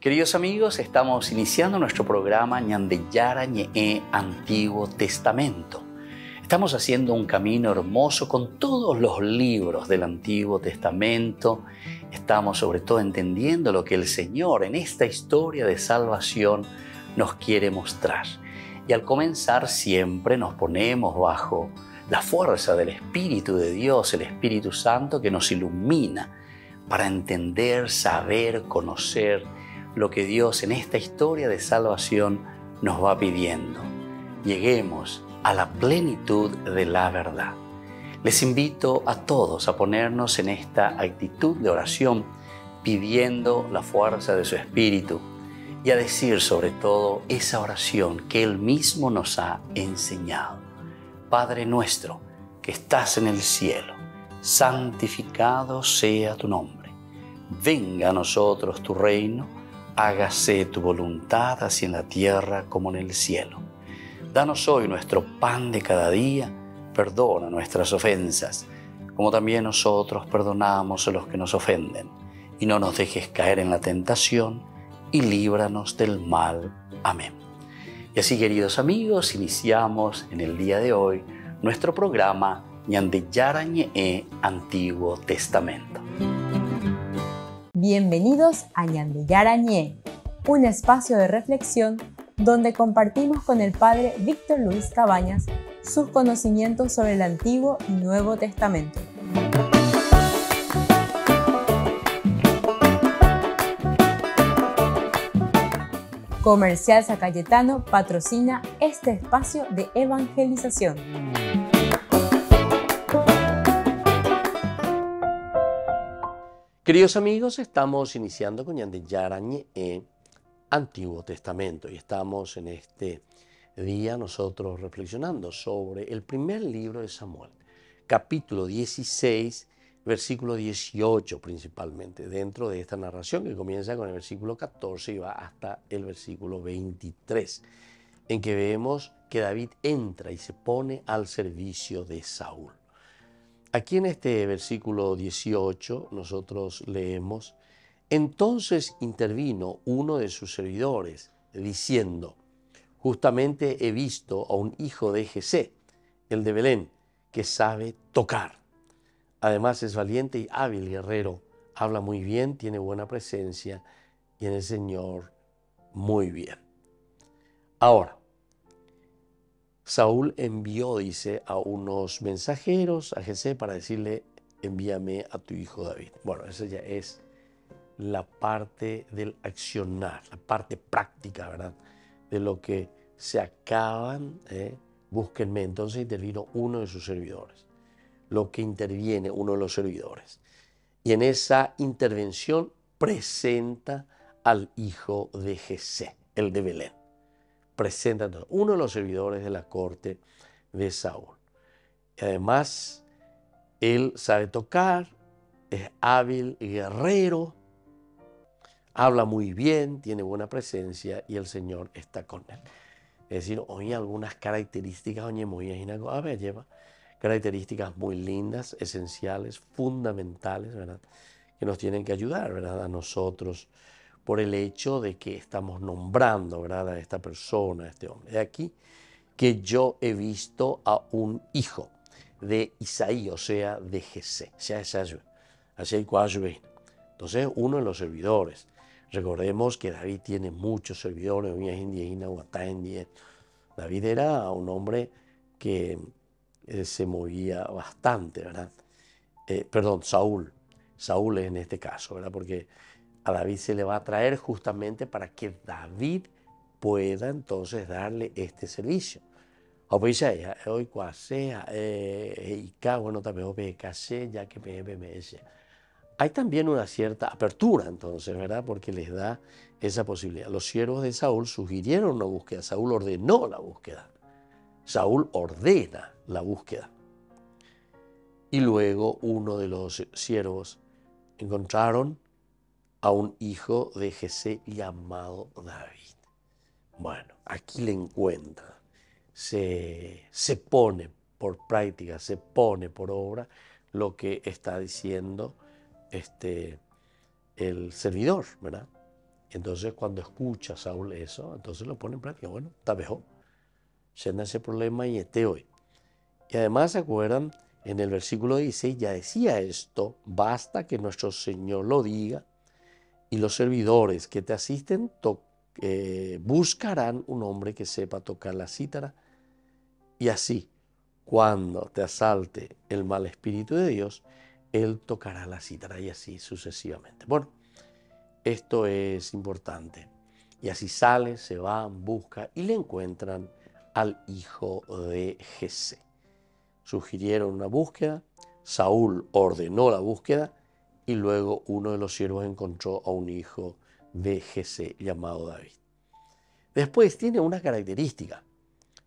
Queridos amigos, estamos iniciando nuestro programa Ñandeyara Ñe'e Antiguo Testamento. Estamos haciendo un camino hermoso con todos los libros del Antiguo Testamento. Estamos sobre todo entendiendo lo que el Señor en esta historia de salvación nos quiere mostrar. Y al comenzar siempre nos ponemos bajo la fuerza del Espíritu de Dios, el Espíritu Santo que nos ilumina para entender, saber, conocer lo que Dios en esta historia de salvación nos va pidiendo. Lleguemos a la plenitud de la verdad. Les invito a todos a ponernos en esta actitud de oración, pidiendo la fuerza de su Espíritu y a decir sobre todo esa oración que Él mismo nos ha enseñado. Padre nuestro que estás en el cielo, santificado sea tu nombre. Venga a nosotros tu reino. Hágase tu voluntad así en la tierra como en el cielo. Danos hoy nuestro pan de cada día. Perdona nuestras ofensas, como también nosotros perdonamos a los que nos ofenden. Y no nos dejes caer en la tentación, y líbranos del mal. Amén. Y así, queridos amigos, iniciamos en el día de hoy nuestro programa Ñandeyara Ñe'e Antiguo Testamento. Bienvenidos a Ñandeyara Ñe'e, un espacio de reflexión donde compartimos con el Padre Víctor Luis Cabañas sus conocimientos sobre el Antiguo y Nuevo Testamento. Comercial San Cayetano patrocina este espacio de evangelización. Queridos amigos, estamos iniciando con Ñandeyara Ñe'e Antiguo Testamento y estamos en este día nosotros reflexionando sobre el primer libro de Samuel, capítulo 16, versículo 18 principalmente, dentro de esta narración que comienza con el versículo 14 y va hasta el versículo 23, en que vemos que David entra y se pone al servicio de Saúl. Aquí en este versículo 18 nosotros leemos: entonces intervino uno de sus servidores diciendo: justamente he visto a un hijo de Jesé, el de Belén, que sabe tocar. Además es valiente y hábil guerrero, habla muy bien, tiene buena presencia y en el Señor muy bien. Ahora, Saúl envió, dice, a unos mensajeros a Jesé para decirle: envíame a tu hijo David. Bueno, esa ya es la parte del accionar, la parte práctica, ¿verdad? De lo que se acaban, búsquenme. Entonces intervino uno de sus servidores. Lo que interviene uno de los servidores. Y en esa intervención presenta al hijo de Jesé, el de Belén. Presenta entonces uno de los servidores de la corte de Saúl. Y además, él sabe tocar, es hábil y guerrero, habla muy bien, tiene buena presencia y el Señor está con él. Es decir, hoy algunas características, lleva características muy lindas, esenciales, fundamentales, ¿verdad? Que nos tienen que ayudar, ¿verdad? A nosotros, por el hecho de que estamos nombrando, ¿verdad?, a esta persona, a este hombre. De aquí que yo he visto a un hijo de Isaí, o sea, de Jesé. Entonces, uno de los servidores. Recordemos que David tiene muchos servidores. David era un hombre que se movía bastante, ¿verdad? Saúl. Saúl en este caso, ¿verdad? Porque a David se le va a traer justamente para que David pueda entonces darle este servicio. Hay también una cierta apertura entonces, ¿verdad? Porque les da esa posibilidad. Los siervos de Saúl sugirieron una búsqueda, Saúl ordenó la búsqueda. Saúl ordena la búsqueda. Y luego uno de los siervos encontraron a un hijo de Jesé llamado David. Bueno, aquí le encuentra. Se pone por práctica, se pone por obra lo que está diciendo el servidor, ¿verdad? Entonces cuando escucha Saúl eso, entonces lo pone en práctica. Bueno, está mejor. Llena ese problema y esté hoy. Y además, ¿se acuerdan? En el versículo 16 ya decía esto: basta que nuestro Señor lo diga y los servidores que te asisten buscarán un hombre que sepa tocar la cítara, y así, cuando te asalte el mal espíritu de Dios, Él tocará la cítara, y así sucesivamente. Bueno, esto es importante. Y así sale, se va, busca y le encuentran al hijo de Jesé. Sugirieron una búsqueda, Saúl ordenó la búsqueda y luego uno de los siervos encontró a un hijo de Jesé llamado David. Después tiene una característica,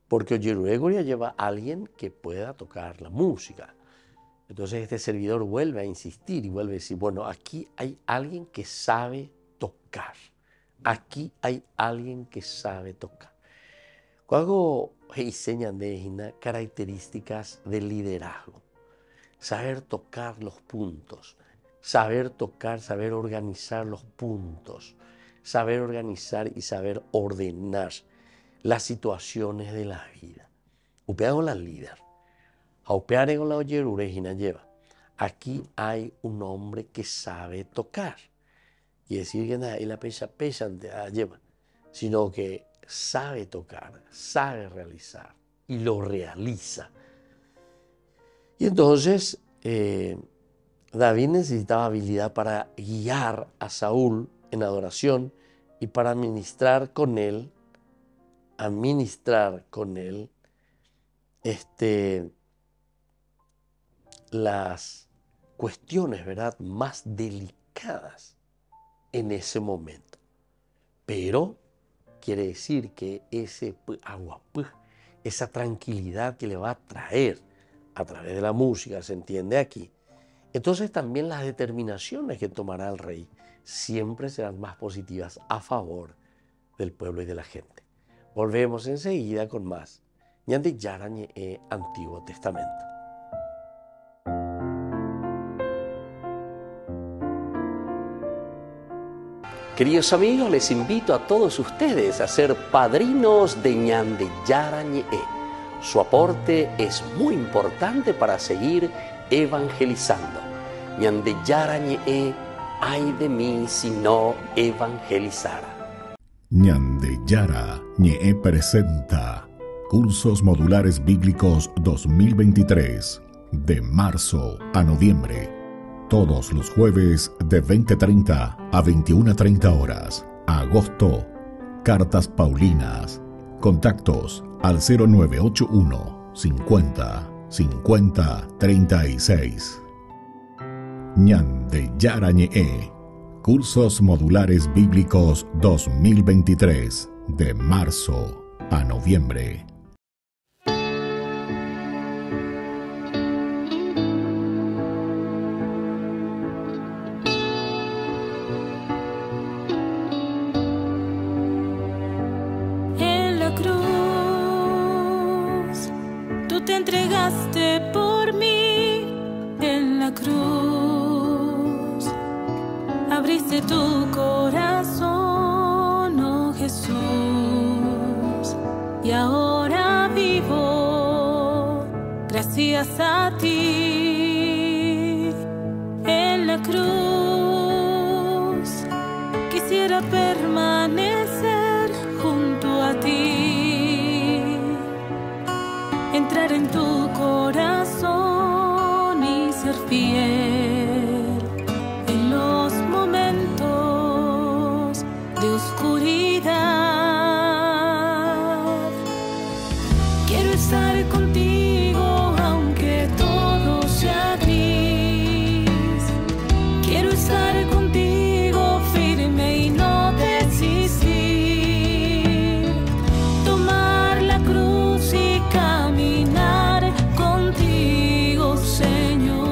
porque Oyeruegoria lleva a alguien que pueda tocar la música. Entonces este servidor vuelve a insistir y vuelve a decir, bueno, aquí hay alguien que sabe tocar. Aquí hay alguien que sabe tocar. Cuando enseñan de características del liderazgo, saber tocar los puntos, saber tocar, saber organizar los puntos, saber organizar y saber ordenar las situaciones de la vida. Upeago la líder, aupeare con la Oyeruregina lleva. Aquí hay un hombre que sabe tocar. Y decir que nada, y la pecha lleva, sino que sabe tocar, sabe realizar y lo realiza. Y entonces David necesitaba habilidad para guiar a Saúl en adoración y para administrar con él las cuestiones, ¿verdad?, más delicadas en ese momento. Pero quiere decir que ese agua, esa tranquilidad que le va a traer a través de la música, se entiende aquí. Entonces también las determinaciones que tomará el rey siempre serán más positivas a favor del pueblo y de la gente. Volvemos enseguida con más Ñande Yara Ñe Antiguo Testamento. Queridos amigos, les invito a todos ustedes a ser padrinos de Ñande Yara Ñe. Su aporte es muy importante para seguir evangelizando. Ñande Yara Ñe, ay de mí si no evangelizara. Ñande Yara Ñe presenta Cursos Modulares Bíblicos 2023, de marzo a noviembre. Todos los jueves de 20:30 a 21:30 horas. Agosto, Cartas Paulinas. Contactos al 0981 50 50 36. Ñande Yara Ñe. Cursos Modulares Bíblicos 2023, de marzo a noviembre. En la cruz, tú te entregaste por mí. En la cruz, abriste tu corazón, oh Jesús, y ahora vivo gracias a ti. En la cruz quisiera permanecer junto a ti, entrar en tu corazón y ser fiel en los momentos de oscuridad. Quiero estar contigo aunque todo sea gris. Quiero estar contigo firme y no desistir. Tomar la cruz y caminar contigo, Señor.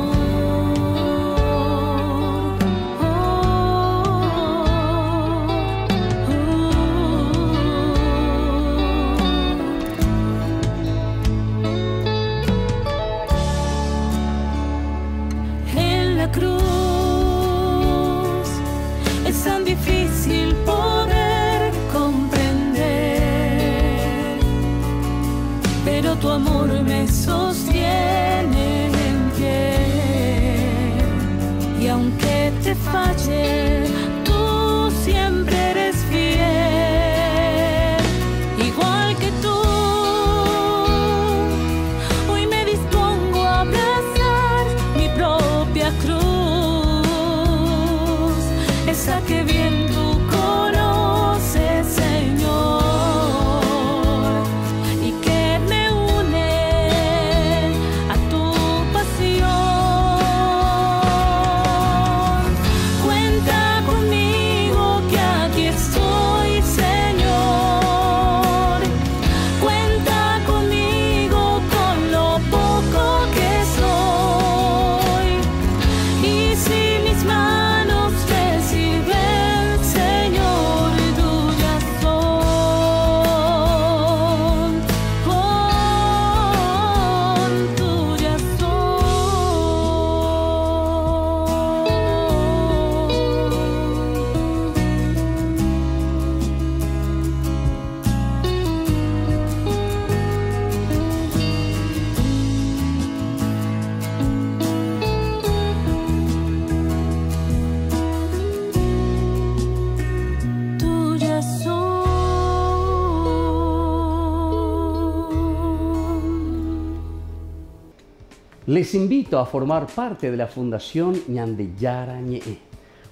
Les invito a formar parte de la Fundación Ñandeyara Ñe'e.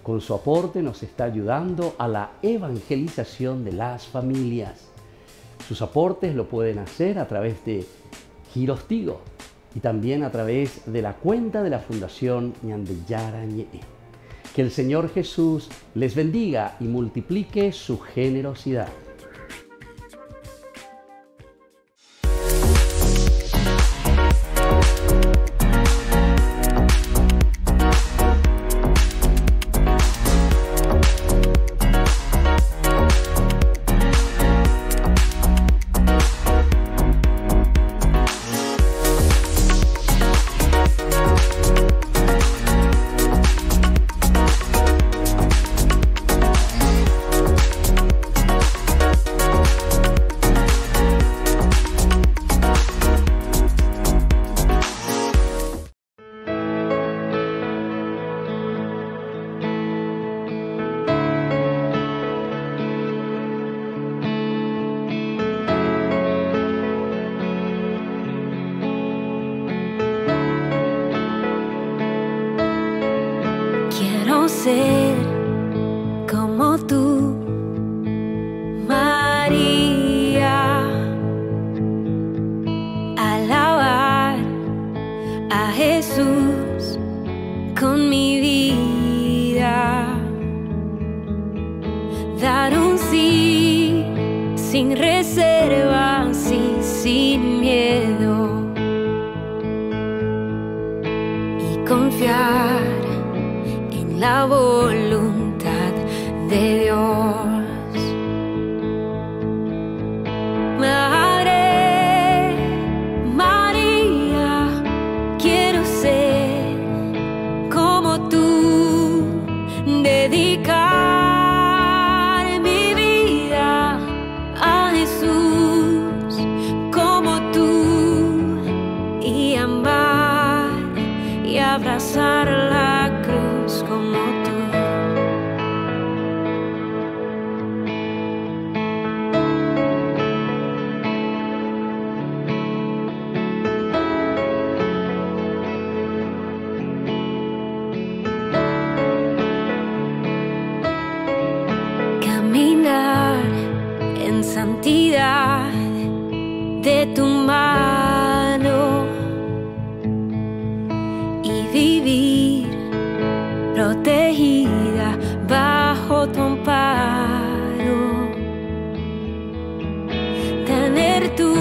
Con su aporte nos está ayudando a la evangelización de las familias. Sus aportes lo pueden hacer a través de Giros Tigo y también a través de la cuenta de la Fundación Ñandeyara Ñe'e. Que el Señor Jesús les bendiga y multiplique su generosidad. Quiero ser como tú, María, alabar a Jesús con mi vida, dar un sí sin reservas y sin miedo, y confiar en la voluntad de Dios. Madre María, quiero ser como tú, dedicar mi vida a Jesús como tú, y amar y abrazar la cruz como tú. Caminar en santidad de tu mano y vivir protegida bajo tu amparo, tener tu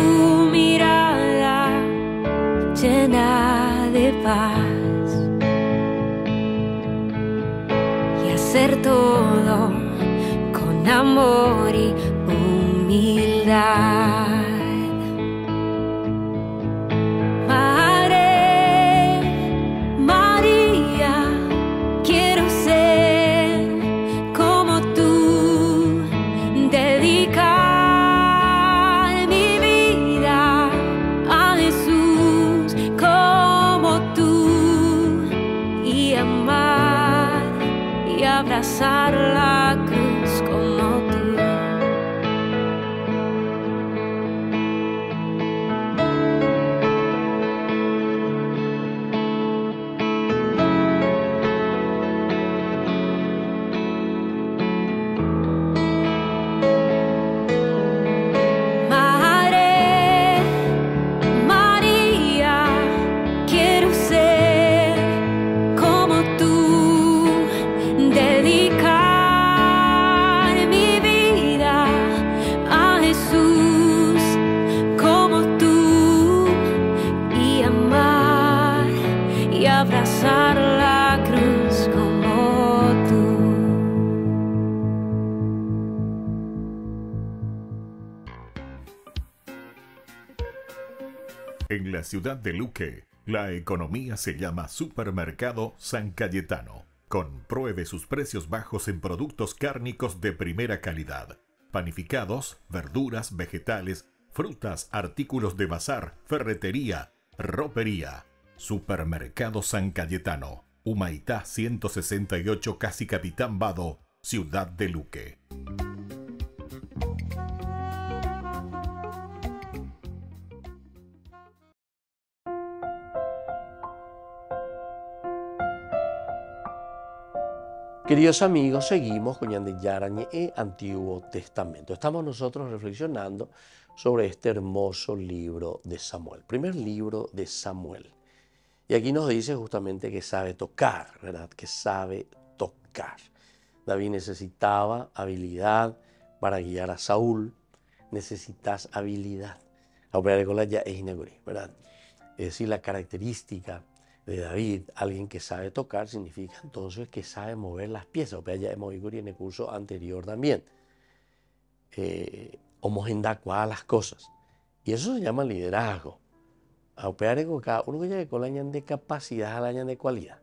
mirada llena de paz y hacer todo con amor y humildad. Madre María, quiero ser como tú, dedicar mi vida a Jesús como tú, y amar y abrazar la cruz como tú. Madre María, quiero ser como tú, dedicar mi vida a Jesús como tú, y amar y abrazar la cruz como tú. En la ciudad de Luque, la economía se llama Supermercado San Cayetano. Compruebe sus precios bajos en productos cárnicos de primera calidad. Panificados, verduras, vegetales, frutas, artículos de bazar, ferretería, ropería. Supermercado San Cayetano. Humaitá 168, Casi Capitán Vado, ciudad de Luque. Queridos amigos, seguimos con Ñande Yara Ñe'e, Antiguo Testamento. Estamos nosotros reflexionando sobre este hermoso libro de Samuel, primer libro de Samuel. Y aquí nos dice justamente que sabe tocar, ¿verdad? Que sabe tocar. David necesitaba habilidad para guiar a Saúl. Necesitas habilidad. ¿Verdad? Es decir, la característica de David, alguien que sabe tocar, significa entonces que sabe mover las piezas. Ya hemos visto en el curso anterior también. Homogendar las cosas. Y eso se llama liderazgo. Cada uno que llegue con la de capacidad a la de cualidad.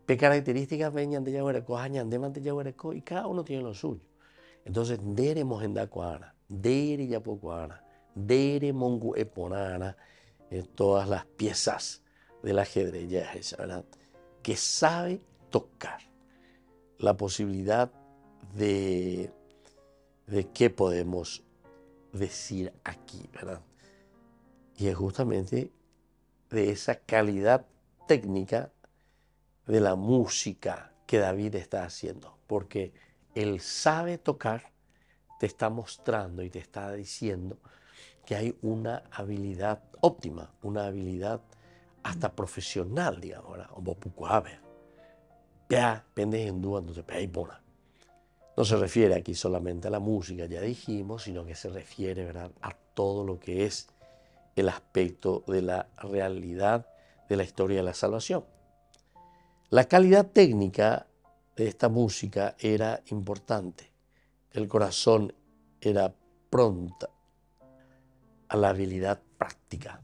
¿Qué características ven de yaguereco, de yaguereco? Y cada uno tiene lo suyo. Entonces, dere mogendar cuara, dere yapocuara, dere mongu eponara, todas las piezas del ajedrez, ya es esa, ¿verdad? Que sabe tocar. La posibilidad de qué podemos decir aquí, ¿verdad? Y es justamente de esa calidad técnica de la música que David está haciendo. Porque él sabe tocar, te está mostrando y te está diciendo que hay una habilidad óptima, una habilidad hasta profesional, digamos, ¿verdad? No se refiere aquí solamente a la música, ya dijimos, sino que se refiere, ¿verdad?, a todo lo que es el aspecto de la realidad de la historia de la salvación. La calidad técnica de esta música era importante. El corazón era pronto a la habilidad práctica.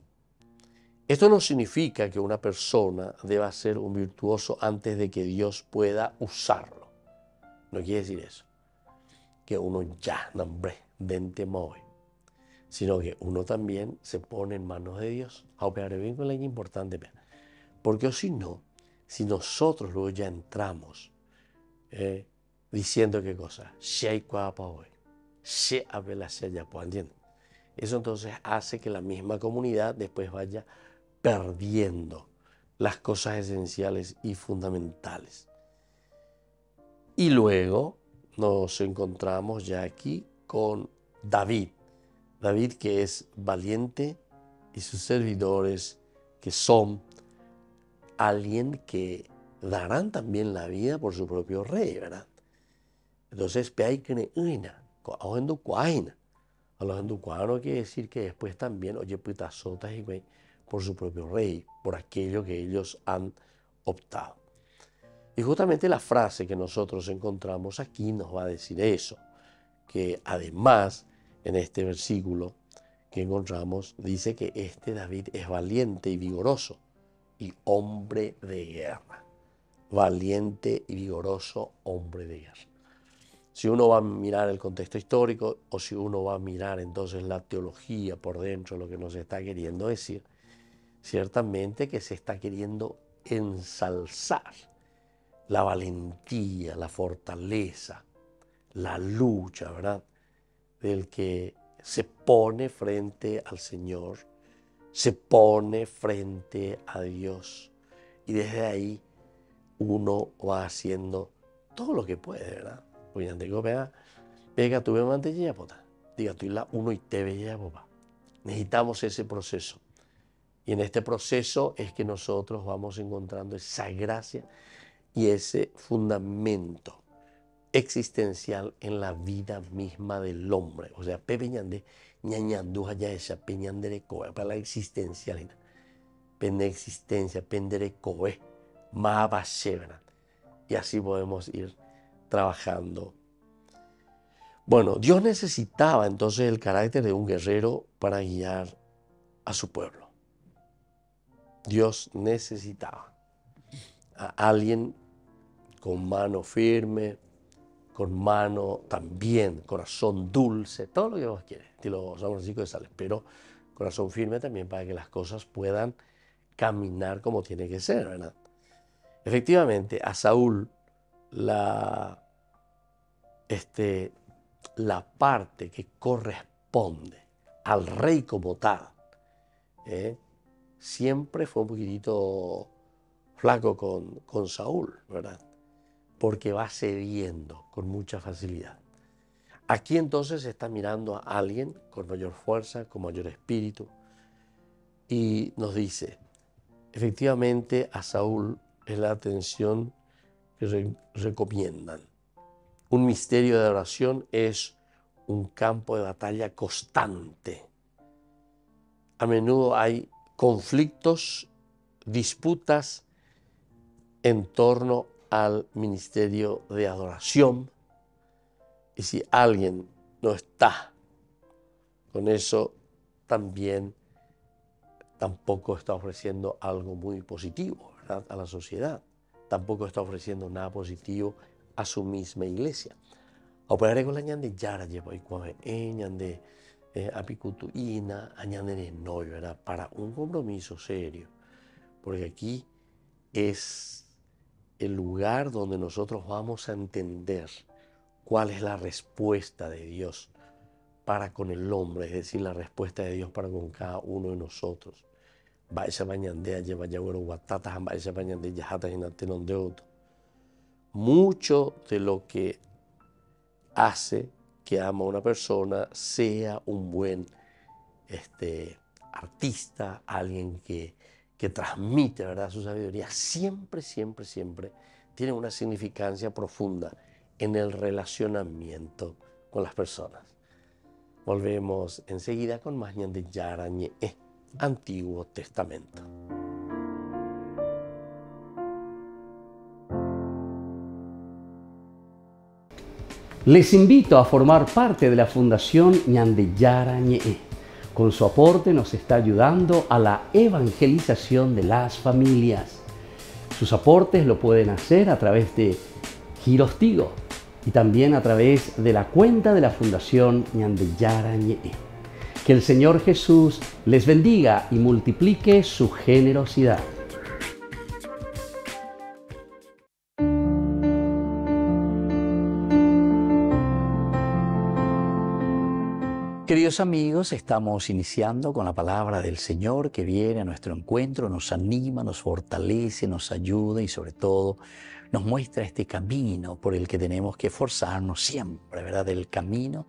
Esto no significa que una persona deba ser un virtuoso antes de que Dios pueda usarlo. No quiere decir eso. Que uno ya, nombre, dente mueve. Sino que uno también se pone en manos de Dios. Pero bien con la importante. Porque o si no, si nosotros luego ya entramos diciendo qué cosa, eso entonces hace que la misma comunidad después vaya perdiendo las cosas esenciales y fundamentales. Y luego nos encontramos ya aquí con David. David, que es valiente, y sus servidores, que son alguien que darán también la vida por su propio rey, ¿verdad? Entonces, a los enducuanos quiere decir que después también, oye, putazotas y güey, por su propio rey, por aquello que ellos han optado. Y justamente la frase que nosotros encontramos aquí nos va a decir eso, que además en este versículo que encontramos dice que este David es valiente y vigoroso y hombre de guerra. Valiente y vigoroso hombre de guerra. Si uno va a mirar el contexto histórico o si uno va a mirar entonces la teología por dentro, lo que nos está queriendo decir, ciertamente que se está queriendo ensalzar la valentía, la fortaleza, la lucha, ¿verdad?, del que se pone frente al Señor, se pone frente a Dios y desde ahí uno va haciendo todo lo que puede, ¿verdad? Pues digo, pega tu mantequilla, pota. Diga, tú la uno y te veía, papá. Necesitamos ese proceso. Y en este proceso es que nosotros vamos encontrando esa gracia y ese fundamento existencial en la vida misma del hombre. O sea, pepeñande, ñañanduja ya esa peñandere coe, para la existencialidad. Pende existencia, pendere coe, más basebra. Y así podemos ir trabajando. Bueno, Dios necesitaba entonces el carácter de un guerrero para guiar a su pueblo. Dios necesitaba a alguien con mano firme, con mano también, corazón dulce, todo lo que vos quieres, estilo San Francisco de Sales, pero corazón firme también para que las cosas puedan caminar como tiene que ser, ¿verdad? Efectivamente, a Saúl la parte que corresponde al rey como tal, siempre fue un poquitito flaco con Saúl, ¿verdad? porque va cediendo con mucha facilidad. Aquí entonces se está mirando a alguien con mayor fuerza, con mayor espíritu, y nos dice, efectivamente a Saúl es la atención que recomiendan. Un misterio de oración es un campo de batalla constante. A menudo hay conflictos, disputas en torno al ministerio de adoración. Y si alguien no está con eso, tampoco está ofreciendo algo muy positivo, ¿verdad?, a la sociedad. Tampoco está ofreciendo nada positivo a su misma iglesia. Operaré con la ñande yara lleva y cuave ñande apicutuina, añande no, ¿verdad?, para un compromiso serio. Porque aquí es el lugar donde nosotros vamos a entender cuál es la respuesta de Dios para con el hombre, es decir, la respuesta de Dios para con cada uno de nosotros. Mucho de lo que hace que ama a una persona sea un buen artista, alguien que transmite, ¿verdad?, su sabiduría, siempre tiene una significancia profunda en el relacionamiento con las personas. Volvemos enseguida con más ñande yara ñe'e, Antiguo Testamento. Les invito a formar parte de la Fundación Ñande Yara Ñe'e. Con su aporte nos está ayudando a la evangelización de las familias. Sus aportes lo pueden hacer a través de Giros Tigo y también a través de la cuenta de la Fundación Ñande Yara Ñe'e. Que el Señor Jesús les bendiga y multiplique su generosidad. Queridos amigos, estamos iniciando con la palabra del Señor que viene a nuestro encuentro, nos anima, nos fortalece, nos ayuda y sobre todo nos muestra este camino por el que tenemos que esforzarnos siempre, ¿verdad?, del camino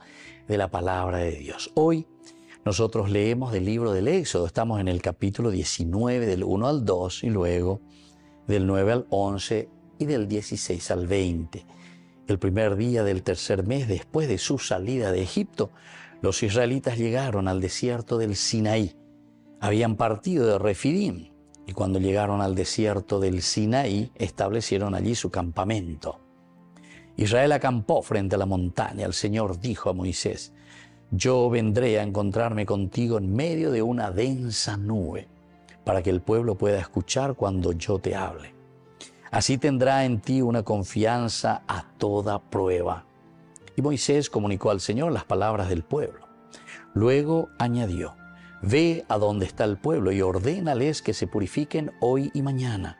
de la palabra de Dios. Hoy nosotros leemos del libro del Éxodo, estamos en el capítulo 19 del 1 al 2 y luego del 9 al 11 y del 16 al 20. El primer día del tercer mes después de su salida de Egipto, los israelitas llegaron al desierto del Sinaí. Habían partido de Refidim y cuando llegaron al desierto del Sinaí establecieron allí su campamento. Israel acampó frente a la montaña. El Señor dijo a Moisés: yo vendré a encontrarme contigo en medio de una densa nube para que el pueblo pueda escuchar cuando yo te hable. Así tendrá en ti una confianza a toda prueba. Y Moisés comunicó al Señor las palabras del pueblo. Luego añadió: ve a donde está el pueblo y ordénales que se purifiquen hoy y mañana,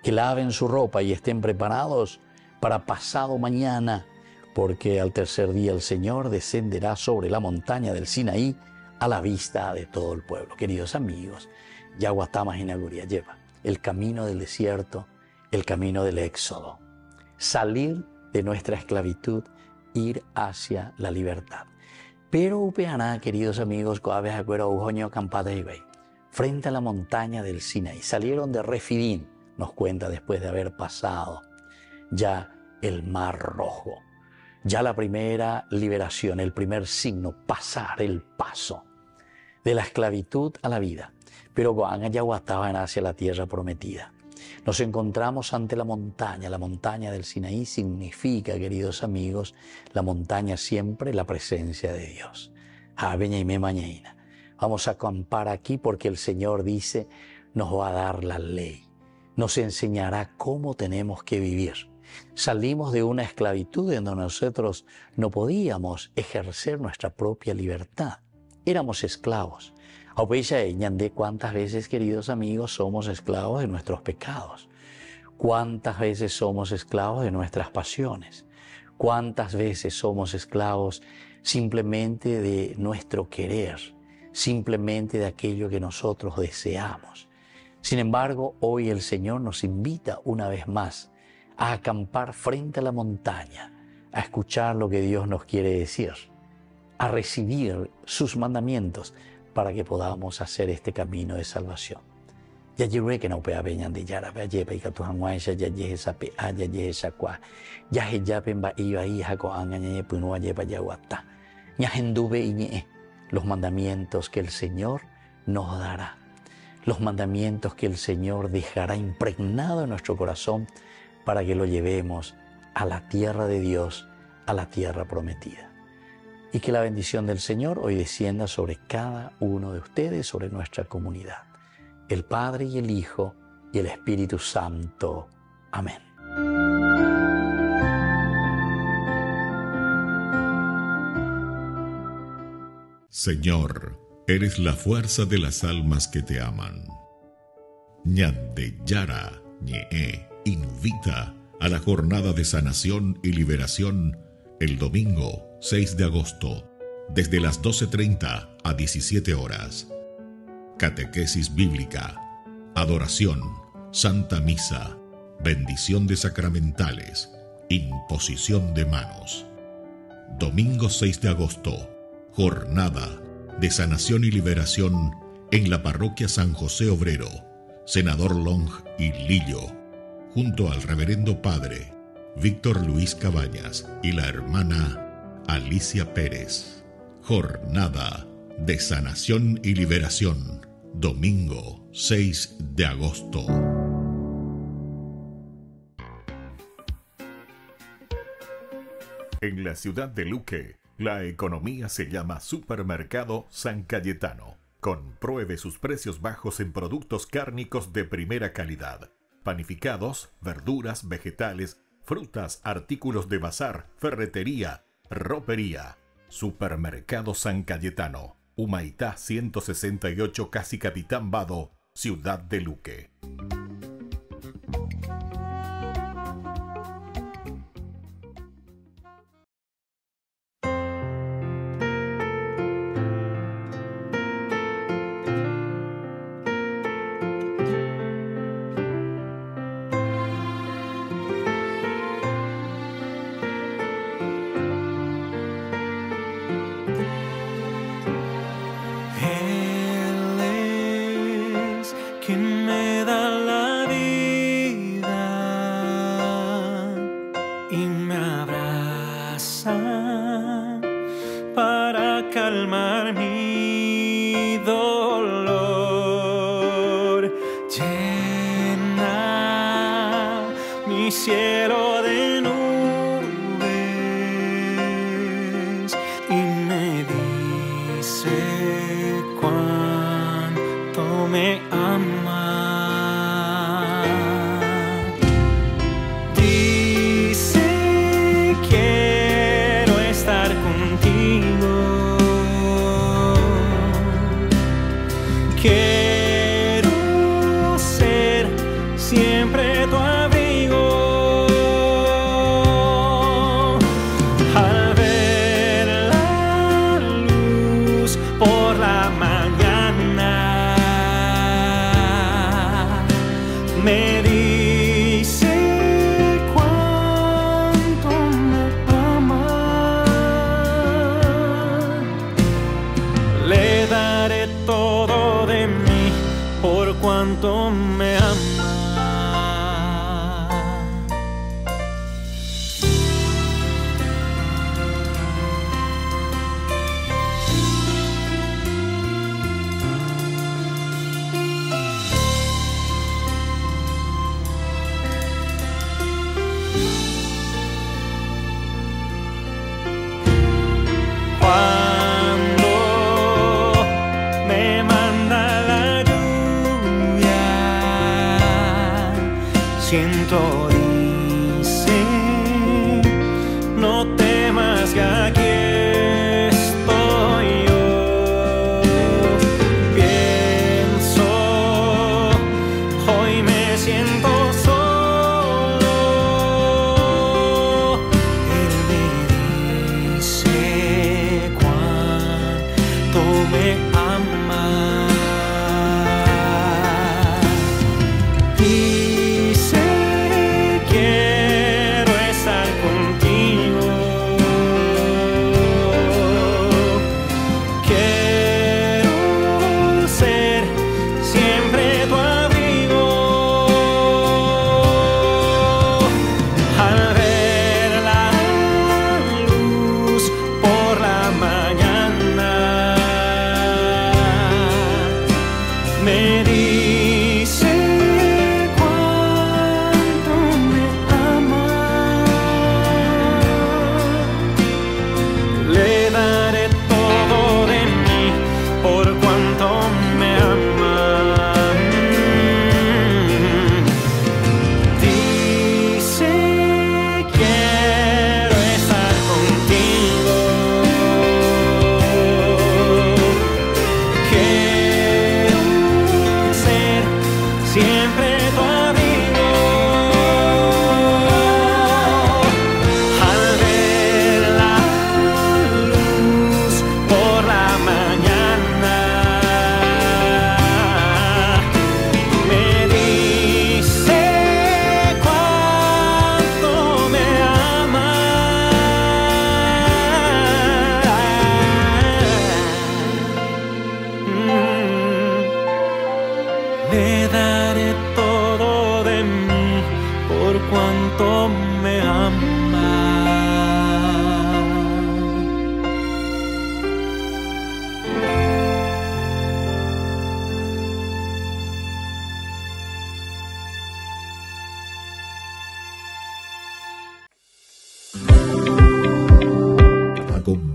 que laven su ropa y estén preparados para pasado mañana, porque al tercer día el Señor descenderá sobre la montaña del Sinaí a la vista de todo el pueblo. Queridos amigos, Yaguatamas Inaguria lleva el camino del desierto, el camino del éxodo. Salir de nuestra esclavitud, ir hacia la libertad. Pero upeaná, queridos amigos, frente a la montaña del Sinaí. Salieron de Refidim, nos cuenta, después de haber pasado ya el Mar Rojo. Ya la primera liberación, el primer signo, pasar el paso de la esclavitud a la vida. Pero cuando ya estaban hacia la tierra prometida, nos encontramos ante la montaña del Sinaí significa, queridos amigos, la montaña siempre la presencia de Dios. Vamos a acampar aquí porque el Señor dice, nos va a dar la ley, nos enseñará cómo tenemos que vivir. Salimos de una esclavitud en donde nosotros no podíamos ejercer nuestra propia libertad. Éramos esclavos. ¿Cuántas veces, queridos amigos, somos esclavos de nuestros pecados? ¿Cuántas veces somos esclavos de nuestras pasiones? ¿Cuántas veces somos esclavos simplemente de nuestro querer, simplemente de aquello que nosotros deseamos? Sin embargo, hoy el Señor nos invita una vez más a acampar frente a la montaña, a escuchar lo que Dios nos quiere decir, a recibir sus mandamientos para que podamos hacer este camino de salvación. Ya llegué que no pea peñan de yara, vea yepa y catujanguay, ya llegué esa pea, ya llegué esa cuá, ya he ya pemba y ahí jaco angañe punua yepa yaguata, ya hendube y los mandamientos que el Señor nos dará, los mandamientos que el Señor dejará impregnado en nuestro corazón para que lo llevemos a la tierra de Dios, a la tierra prometida. Y que la bendición del Señor hoy descienda sobre cada uno de ustedes, sobre nuestra comunidad. El Padre y el Hijo y el Espíritu Santo. Amén. Señor, eres la fuerza de las almas que te aman. Ñande Yara Ñe'e invita a la jornada de sanación y liberación el domingo 6 de agosto, desde las 12:30 a 17 horas. Catequesis bíblica, adoración, Santa Misa, bendición de sacramentales, imposición de manos. Domingo 6 de agosto, jornada de sanación y liberación en la parroquia San José Obrero, Senador Long y Lillo, junto al reverendo padre Víctor Luis Cabañas y la hermana Alicia Pérez. Jornada de sanación y liberación, domingo 6 de agosto. En la ciudad de Luque, la economía se llama Supermercado San Cayetano. Compruebe sus precios bajos en productos cárnicos de primera calidad. Panificados, verduras, vegetales, frutas, artículos de bazar, ferretería, ropería. Supermercado San Cayetano. Humaitá 168, Casi Capitán Vado, Ciudad de Luque. Quien me da la vida y me abraza para calmar mi dolor, llena mi cielo de nubes y me dice cuánto me ama. Dice quiero estar contigo, quiero ser siempre tu abrigo. Al ver la luz por la mañana, me dice cuánto me ama. Le daré todo de mí por cuanto me ama. Cuando me manda la lluvia, siento dice, no temas que aquí estoy yo. Pienso, hoy me siento solo. Él me dice cuánto me ama. Dice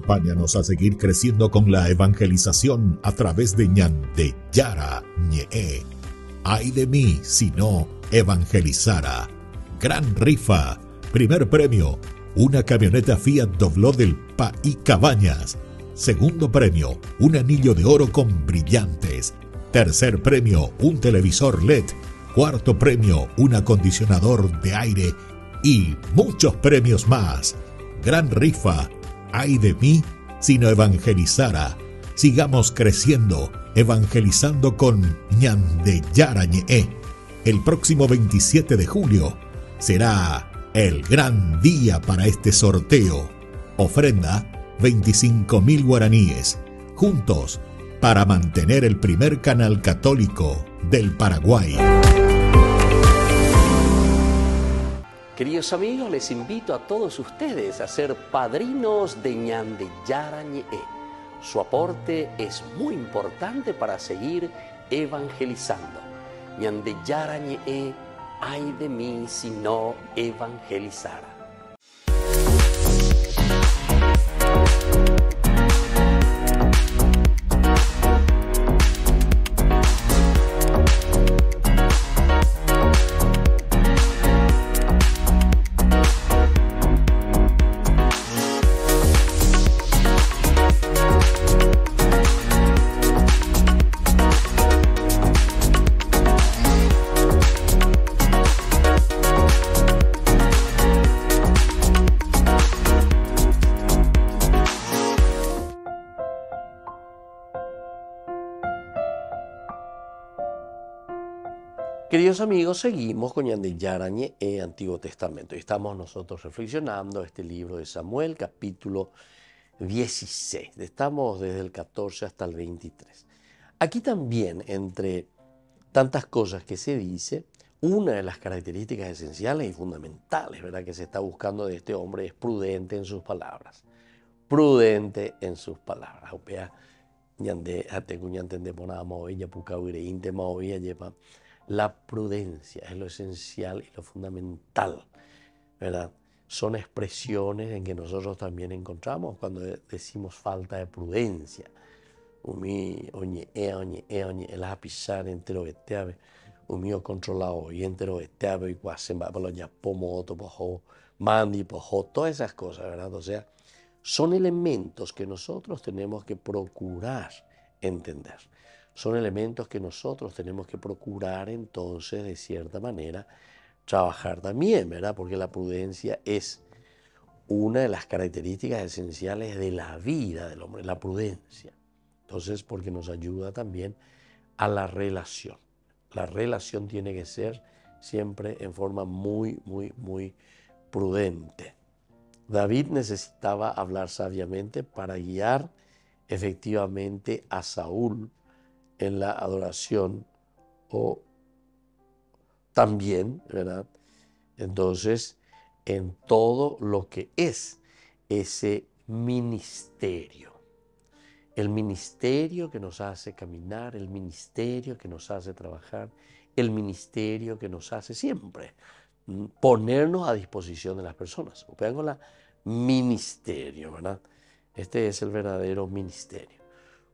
Acompáñanos a seguir creciendo con la evangelización a través de Ñande Yara Ñe'e. Ay de mí si no evangelizara. Gran rifa. Primer premio, una camioneta Fiat Dobló del PAI Cabañas. Segundo premio, un anillo de oro con brillantes. Tercer premio, un televisor LED. Cuarto premio, un acondicionador de aire. Y muchos premios más. Gran rifa. Ay de mí si no evangelizara. Sigamos creciendo, evangelizando con Ñande Yara Ñe'e. El próximo 27 de julio será el gran día para este sorteo. Ofrenda 25.000 guaraníes. Juntos para mantener el primer canal católico del Paraguay. Queridos amigos, les invito a todos ustedes a ser padrinos de Ñande Yara Ñe'e. Su aporte es muy importante para seguir evangelizando. Ñande Yara Ñe'e, ay de mí si no evangelizara. Queridos amigos, seguimos con Ñande Yara Ñe'e, Antiguo Testamento. Y estamos nosotros reflexionando este libro de Samuel, capítulo 16. Estamos desde el 14 hasta el 23. Aquí también, entre tantas cosas que se dice, una de las características esenciales y fundamentales, ¿verdad?, que se está buscando de este hombre es prudente en sus palabras. Prudente en sus palabras. La prudencia es lo esencial y lo fundamental, ¿verdad? Son expresiones en que nosotros también encontramos cuando decimos falta de prudencia. El apisar entero veteave, mío controlado y entero veteave y cuasemba, pero ya pomo, topojo, mandi, pojo, todas esas cosas, ¿verdad? O sea, son elementos que nosotros tenemos que procurar entender. Son elementos que nosotros tenemos que procurar entonces, de cierta manera, trabajar también, ¿verdad? Porque la prudencia es una de las características esenciales de la vida del hombre, la prudencia. Entonces, porque nos ayuda también a la relación. La relación tiene que ser siempre en forma muy, muy, muy prudente. David necesitaba hablar sabiamente para guiar efectivamente a Saúl en la adoración o también, ¿verdad? Entonces, en todo lo que es ese ministerio. El ministerio que nos hace caminar, el ministerio que nos hace trabajar, el ministerio que nos hace siempre ponernos a disposición de las personas. Vean con la ministerio, ¿verdad? Este es el verdadero ministerio.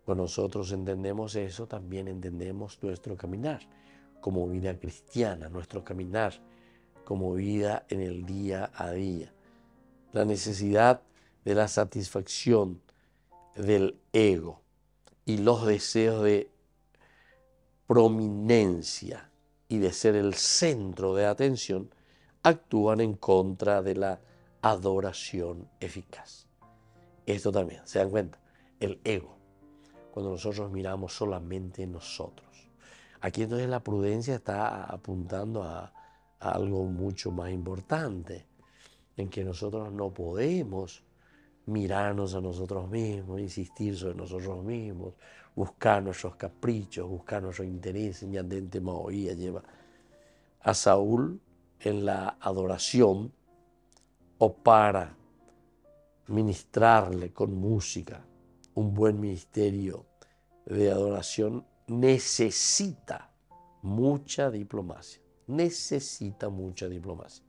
Cuando nosotros entendemos eso, también entendemos nuestro caminar como vida cristiana, nuestro caminar como vida en el día a día. La necesidad de la satisfacción del ego y los deseos de prominencia y de ser el centro de atención actúan en contra de la adoración eficaz. Esto también, ¿se dan cuenta? El ego. Cuando nosotros miramos solamente en nosotros. Aquí entonces la prudencia está apuntando a algo mucho más importante, en que nosotros no podemos mirarnos a nosotros mismos, insistir sobre nosotros mismos, buscar nuestros caprichos, buscar nuestros intereses. Ñandente Maoía lleva a Saúl en la adoración o para ministrarle con música. Un buen ministerio de adoración necesita mucha diplomacia. Necesita mucha diplomacia.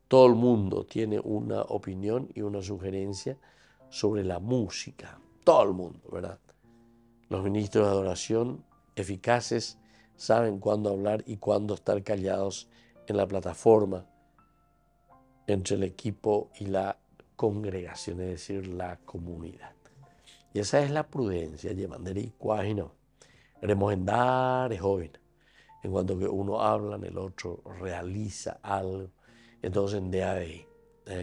Todo el mundo tiene una opinión y una sugerencia sobre la música, todo el mundo, ¿verdad? Los ministros de adoración eficaces saben cuándo hablar y cuándo estar callados en la plataforma entre el equipo y la congregación, es decir, la comunidad. Y esa es la prudencia, llevanderi cuágino. Queremos andar, es joven. En cuanto que uno habla, el otro realiza algo. Entonces,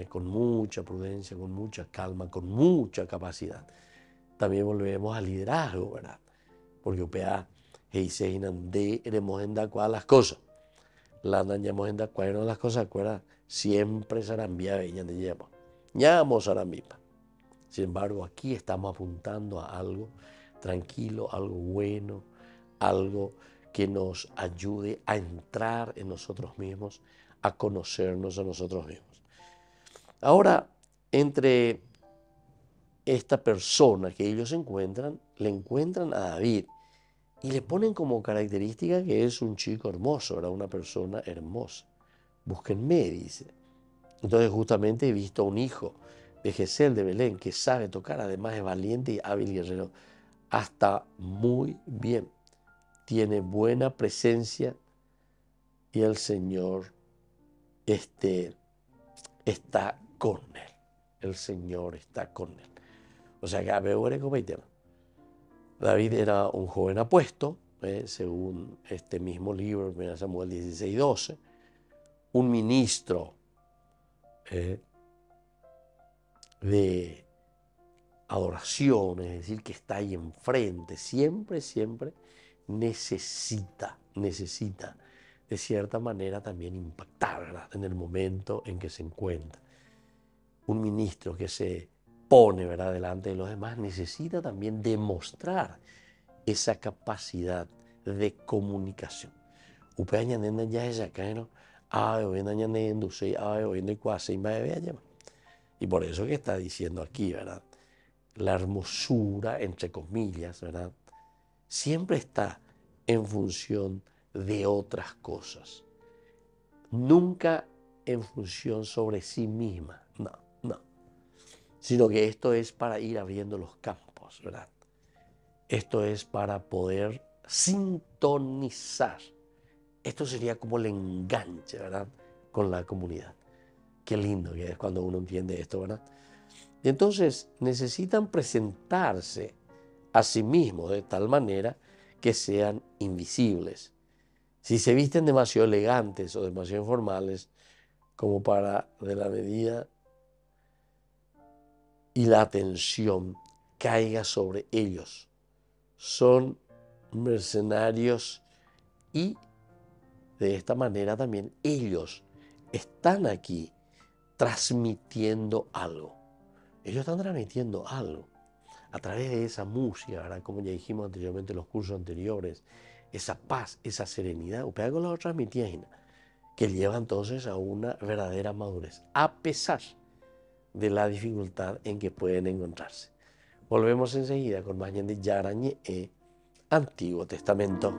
con mucha prudencia, con mucha calma, con mucha capacidad. También volvemos al liderazgo, ¿verdad? Porque upea dice de queremos andar cuál las cosas. La andamos andar cuál las cosas, ¿verdad? Siempre serán vía veña de llevo. Ñamos a misma. Sin embargo, aquí estamos apuntando a algo tranquilo, algo bueno, algo que nos ayude a entrar en nosotros mismos, a conocernos a nosotros mismos. Ahora, entre esta persona que ellos encuentran, le encuentran a David y le ponen como característica que es un chico hermoso, era una persona hermosa. Búsquenme, dice. Entonces justamente he visto a un hijo de Jesel de Belén que sabe tocar, además es valiente y hábil guerrero, hasta muy bien. Tiene buena presencia y el Señor está con él. El Señor está con él. O sea que David era un joven apuesto, según este mismo libro, 1 Samuel 16:12, un ministro de adoración, es decir, que está ahí enfrente, siempre necesita de cierta manera también impactar, ¿verdad?, en el momento en que se encuentra. Un ministro que se pone, ¿verdad?, delante de los demás necesita también demostrar esa capacidad de comunicación. Y por eso que está diciendo aquí, ¿verdad?, la hermosura, entre comillas, ¿verdad?, siempre está en función de otras cosas. Nunca en función sobre sí misma, no. Sino que esto es para ir abriendo los campos, ¿verdad? Esto es para poder sintonizar. Esto sería como el enganche, ¿verdad?, con la comunidad. Qué lindo que es cuando uno entiende esto, ¿verdad? Y entonces necesitan presentarse a sí mismos de tal manera que sean invisibles. Si se visten demasiado elegantes o demasiado informales, como para de la medida y la atención caiga sobre ellos, son mercenarios y de esta manera también ellos están aquí transmitiendo algo. Ellos están transmitiendo algo a través de esa música, ¿verdad?, como ya dijimos anteriormente en los cursos anteriores, esa paz, esa serenidad, ustedes lo transmitían, que lleva entonces a una verdadera madurez, a pesar de la dificultad en que pueden encontrarse. Volvemos enseguida con más de Yarañe Antiguo Testamento.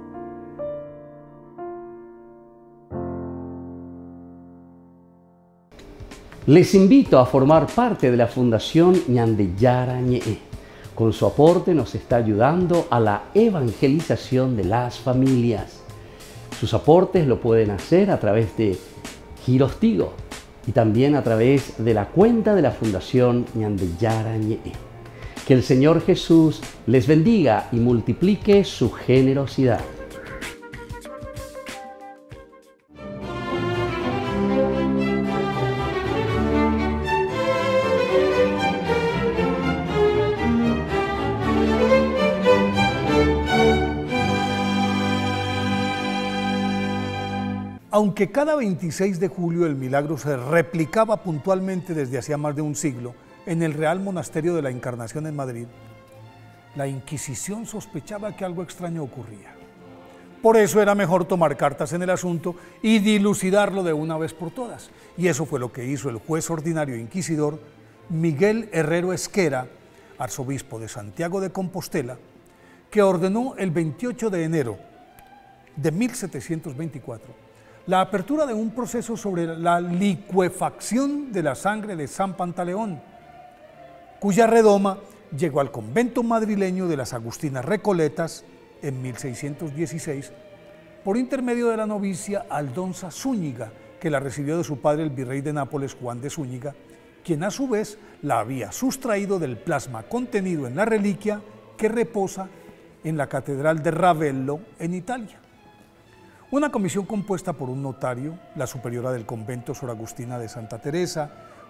Les invito a formar parte de la Fundación Ñandeyara Ñe'e. Con su aporte nos está ayudando a la evangelización de las familias. Sus aportes lo pueden hacer a través de Giros Tigo y también a través de la cuenta de la Fundación Ñandeyara Ñe'e. Que el Señor Jesús les bendiga y multiplique su generosidad. Aunque cada 26 de julio el milagro se replicaba puntualmente desde hacía más de un siglo en el Real Monasterio de la Encarnación en Madrid, la Inquisición sospechaba que algo extraño ocurría. Por eso era mejor tomar cartas en el asunto y dilucidarlo de una vez por todas. Y eso fue lo que hizo el juez ordinario inquisidor Miguel Herrero Esquera, arzobispo de Santiago de Compostela, que ordenó el 28 de enero de 1724 la apertura de un proceso sobre la licuefacción de la sangre de San Pantaleón, cuya redoma llegó al convento madrileño de las Agustinas Recoletas en 1616 por intermedio de la novicia Aldonza Zúñiga, que la recibió de su padre el virrey de Nápoles, Juan de Zúñiga, quien a su vez la había sustraído del plasma contenido en la reliquia que reposa en la Catedral de Ravello, en Italia. Una comisión compuesta por un notario, la superiora del convento Sor Agustina de Santa Teresa,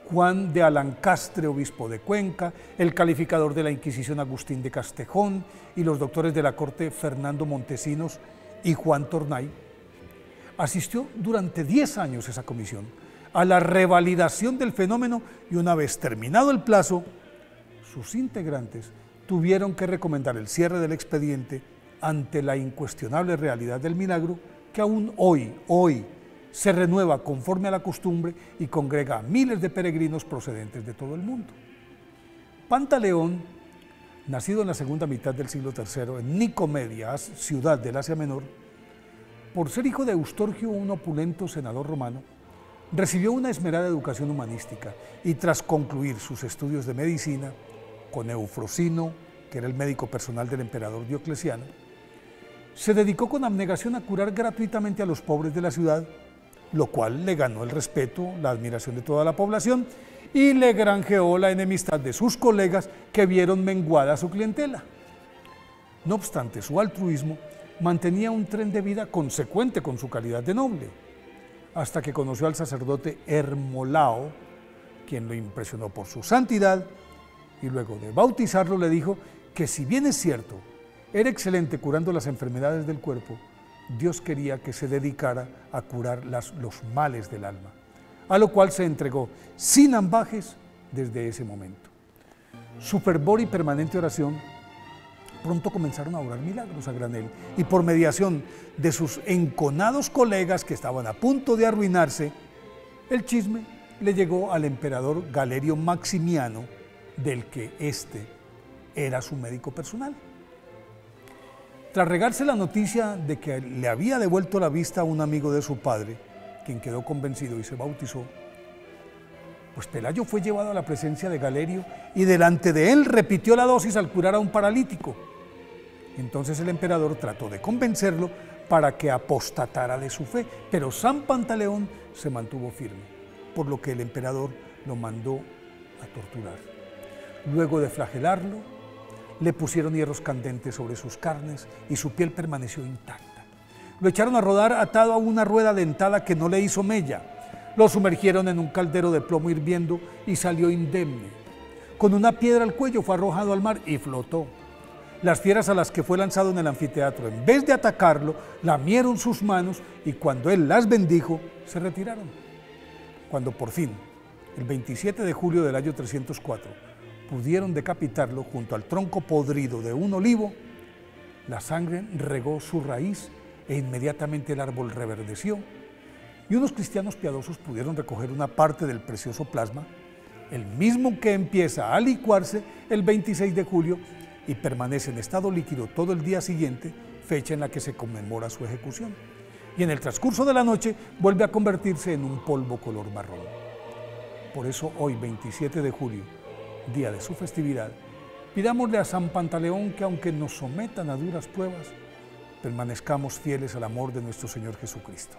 Juan de Alancastre, obispo de Cuenca, el calificador de la Inquisición Agustín de Castejón y los doctores de la corte Fernando Montesinos y Juan Tornay. Asistió durante 10 años esa comisión a la revalidación del fenómeno y una vez terminado el plazo, sus integrantes tuvieron que recomendar el cierre del expediente ante la incuestionable realidad del milagro que aún hoy se renueva conforme a la costumbre y congrega a miles de peregrinos procedentes de todo el mundo. Pantaleón, nacido en la segunda mitad del siglo III en Nicomedia, ciudad del Asia Menor, por ser hijo de Eustorgio, un opulento senador romano, recibió una esmerada educación humanística y tras concluir sus estudios de medicina con Eufrosino, que era el médico personal del emperador Diocleciano, se dedicó con abnegación a curar gratuitamente a los pobres de la ciudad, lo cual le ganó el respeto, la admiración de toda la población y le granjeó la enemistad de sus colegas que vieron menguada su clientela. No obstante, su altruismo mantenía un tren de vida consecuente con su calidad de noble, hasta que conoció al sacerdote Hermolao, quien lo impresionó por su santidad, y luego de bautizarlo le dijo que si bien es cierto, era excelente curando las enfermedades del cuerpo, Dios quería que se dedicara a curar los males del alma, a lo cual se entregó sin ambajes desde ese momento. Su fervor y permanente oración pronto comenzaron a obrar milagros a granel y por mediación de sus enconados colegas que estaban a punto de arruinarse, el chisme le llegó al emperador Galerio Maximiano, del que éste era su médico personal. Tras regarse la noticia de que le había devuelto la vista a un amigo de su padre, quien quedó convencido y se bautizó, pues Pelayo fue llevado a la presencia de Galerio y delante de él repitió la dosis al curar a un paralítico. Entonces el emperador trató de convencerlo para que apostatara de su fe, pero San Pantaleón se mantuvo firme, por lo que el emperador lo mandó a torturar. Luego de flagelarlo, le pusieron hierros candentes sobre sus carnes y su piel permaneció intacta. Lo echaron a rodar atado a una rueda dentada que no le hizo mella. Lo sumergieron en un caldero de plomo hirviendo y salió indemne. Con una piedra al cuello fue arrojado al mar y flotó. Las fieras a las que fue lanzado en el anfiteatro, en vez de atacarlo, lamieron sus manos y cuando él las bendijo, se retiraron. Cuando por fin, el 27 de julio del año 304, pudieron decapitarlo junto al tronco podrido de un olivo, la sangre regó su raíz e inmediatamente el árbol reverdeció y unos cristianos piadosos pudieron recoger una parte del precioso plasma, el mismo que empieza a licuarse el 26 de julio y permanece en estado líquido todo el día siguiente, fecha en la que se conmemora su ejecución. Y en el transcurso de la noche vuelve a convertirse en un polvo color marrón. Por eso hoy, 27 de julio, día de su festividad, pidámosle a San Pantaleón que aunque nos sometan a duras pruebas, permanezcamos fieles al amor de nuestro Señor Jesucristo.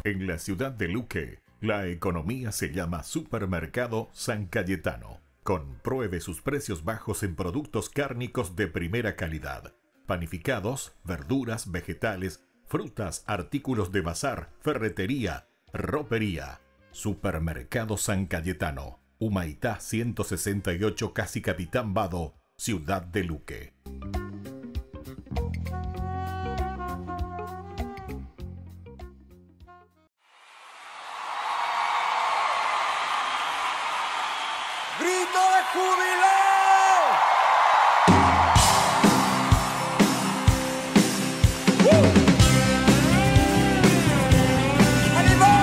En la ciudad de Luque, la economía se llama Supermercado San Cayetano. Compruebe sus precios bajos en productos cárnicos de primera calidad. Panificados, verduras, vegetales, frutas, artículos de bazar, ferretería, ropería. Supermercado San Cayetano. Humaitá 168, casi Capitán Vado, ciudad de Luque. ¡Grito de júbilo! ¡Ánimo!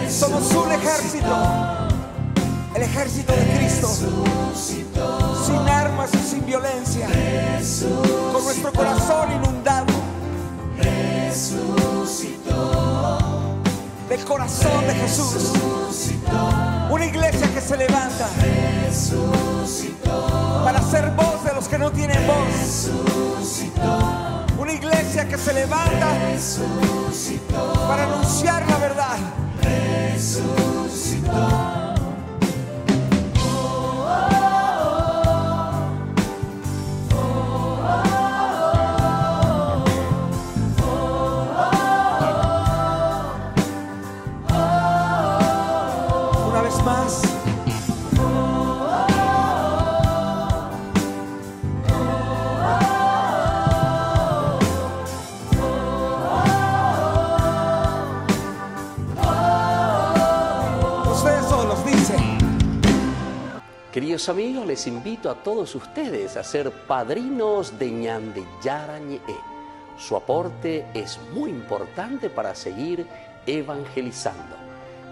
Somos un ejército, el ejército de Cristo, sin armas y sin violencia, con nuestro corazón inundado del corazón de Jesús. Una iglesia que se levanta para ser voz de los que no tienen voz. Una iglesia que se levanta para anunciar la verdad. Una vez más. Queridos amigos, les invito a todos ustedes a ser padrinos de Ñande Yara Ñe'e. Su aporte es muy importante para seguir evangelizando.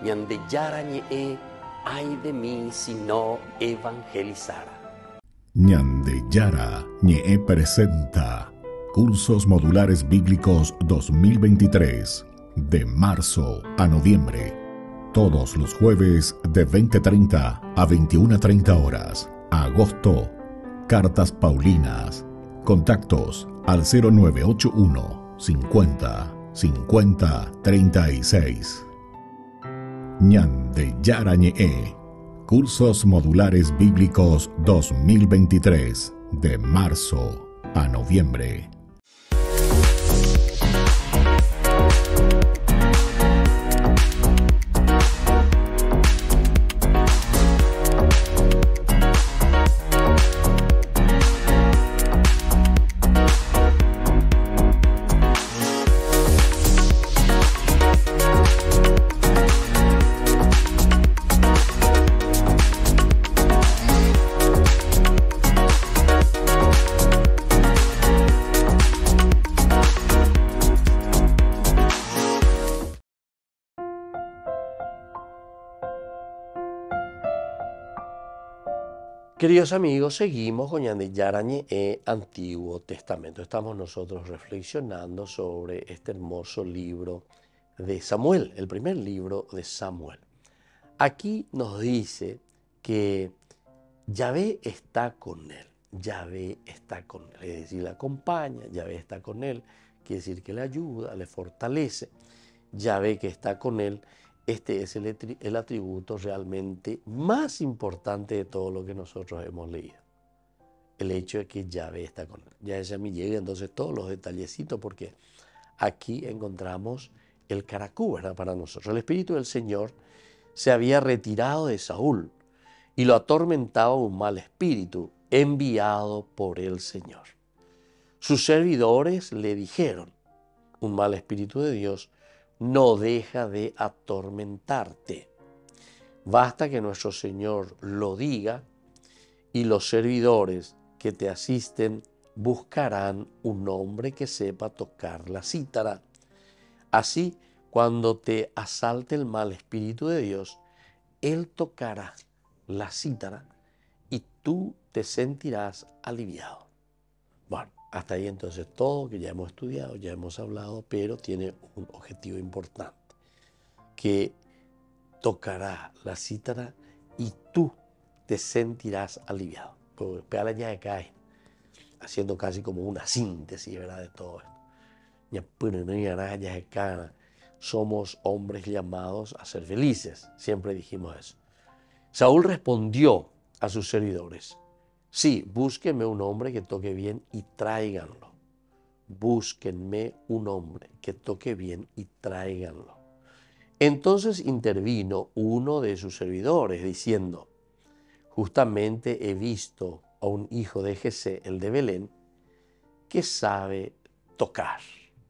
Ñande Yara Ñe'e, ay de mí si no evangelizara. Ñande Yara Ñe'e presenta Cursos Modulares Bíblicos 2023, de marzo a noviembre. Todos los jueves de 20:30 a 21:30 horas. Agosto, Cartas Paulinas. Contactos al 0981 50 50 36. Ñande Yara Ñe'e. Cursos Modulares Bíblicos 2023, de marzo a noviembre. Queridos amigos, seguimos con Ñande Yara Ñe'e, Antiguo Testamento. Estamos nosotros reflexionando sobre este hermoso libro de Samuel, el primer libro de Samuel. Aquí nos dice que Yahvé está con él. Yahvé está con él, es decir, le acompaña. Yahvé está con él, quiere decir que le ayuda, le fortalece. Yahvé que está con él. Este es el atributo realmente más importante de todo lo que nosotros hemos leído. El hecho de que Yahvé está con él. Ya ese a mí llega entonces todos los detallecitos, porque aquí encontramos el caracú, ¿verdad? Para nosotros. El Espíritu del Señor se había retirado de Saúl y lo atormentaba un mal espíritu enviado por el Señor. Sus servidores le dijeron: un mal espíritu de Dios no deja de atormentarte. Basta que nuestro Señor lo diga y los servidores que te asisten buscarán un hombre que sepa tocar la cítara. Así, cuando te asalte el mal espíritu de Dios, Él tocará la cítara y tú te sentirás aliviado. Bueno, hasta ahí entonces todo que ya hemos estudiado, ya hemos hablado, pero tiene un objetivo importante, que tocará la cítara y tú te sentirás aliviado. Pues pégale ya de cae, haciendo casi como una síntesis, ¿verdad?, de todo esto. Somos hombres llamados a ser felices, siempre dijimos eso. Saúl respondió a sus servidores: sí, búsquenme un hombre que toque bien y tráiganlo. Búsquenme un hombre que toque bien y tráiganlo. Entonces intervino uno de sus servidores diciendo: justamente he visto a un hijo de Jesé, el de Belén, que sabe tocar.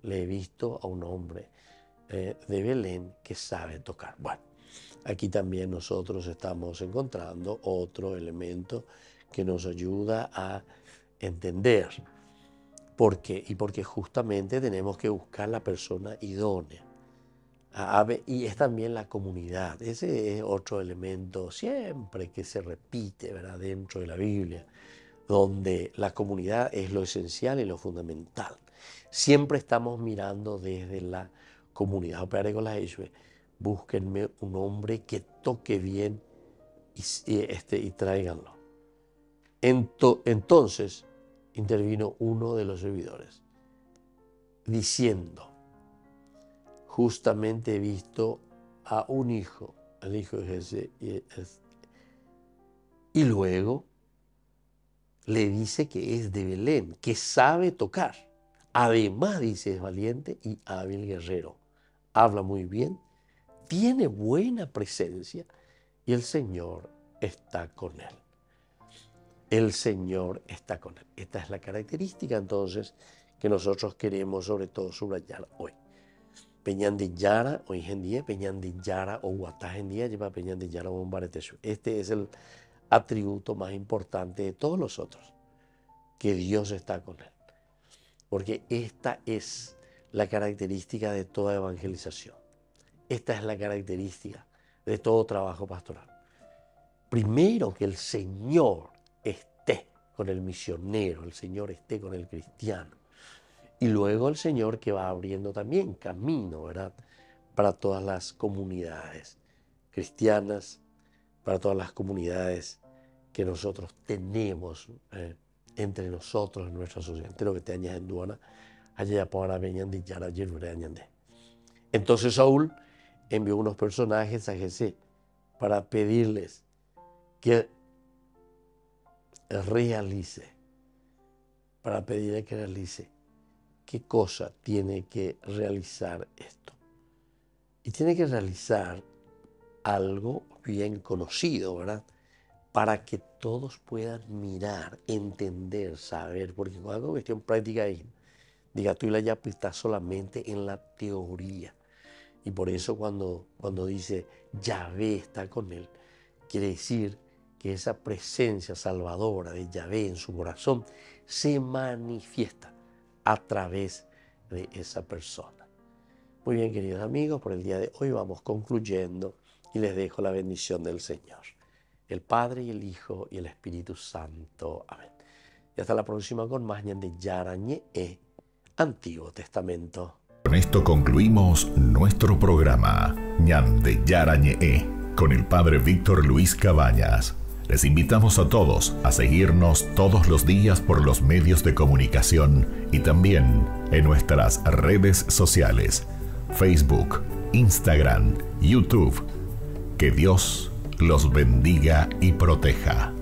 Le he visto a un hombre de Belén que sabe tocar. Bueno, aquí también nosotros estamos encontrando otro elemento que nos ayuda a entender. ¿Por qué? Y porque justamente tenemos que buscar la persona idónea. Y es también la comunidad. Ese es otro elemento siempre que se repite, ¿verdad?, dentro de la Biblia, donde la comunidad es lo esencial y lo fundamental. Siempre estamos mirando desde la comunidad. Operaré con las Yeshua. Búsquenme un hombre que toque bien y tráiganlo. Entonces intervino uno de los servidores diciendo: justamente he visto a un hijo, el hijo de Jesús, y luego le dice que es de Belén, que sabe tocar. Además dice, es valiente y hábil guerrero. Habla muy bien, tiene buena presencia y el Señor está con él. El Señor está con él. Esta es la característica entonces que nosotros queremos sobre todo subrayar hoy. Peñán de Yara, hoy en día, Peñán de Yara o Guatá en día, lleva Peñán de Yara o Bombareteshu. Este es el atributo más importante de todos los otros, que Dios está con él. Porque esta es la característica de toda evangelización. Esta es la característica de todo trabajo pastoral. Primero, que el Señor esté con el misionero, el Señor esté con el cristiano. Y luego el Señor que va abriendo también camino, ¿verdad?, para todas las comunidades cristianas, para todas las comunidades que nosotros tenemos entre nosotros en nuestra sociedad. Entero que te añades en Duana, allá para Beñandi, Yara, Yerure, Añandé. Entonces Saúl envió unos personajes a Jesé para pedirles que realice, qué cosa tiene que realizar esto. Y tiene que realizar algo bien conocido, ¿verdad?, para que todos puedan mirar, entender, saber, porque con algo cuestión práctica ahí, diga tú y la ya está solamente en la teoría. Y por eso cuando dice Yahvé está con él, quiere decir que esa presencia salvadora de Yahvé en su corazón se manifiesta a través de esa persona. Muy bien, queridos amigos, por el día de hoy vamos concluyendo y les dejo la bendición del Señor, el Padre y el Hijo y el Espíritu Santo. Amén. Y hasta la próxima con más Ñan de Yara Ñe'e, Antiguo Testamento. Con esto concluimos nuestro programa Ñan de Yara Ñe'e con el Padre Víctor Luis Cabañas. Les invitamos a todos a seguirnos todos los días por los medios de comunicación y también en nuestras redes sociales, Facebook, Instagram, YouTube. Que Dios los bendiga y proteja.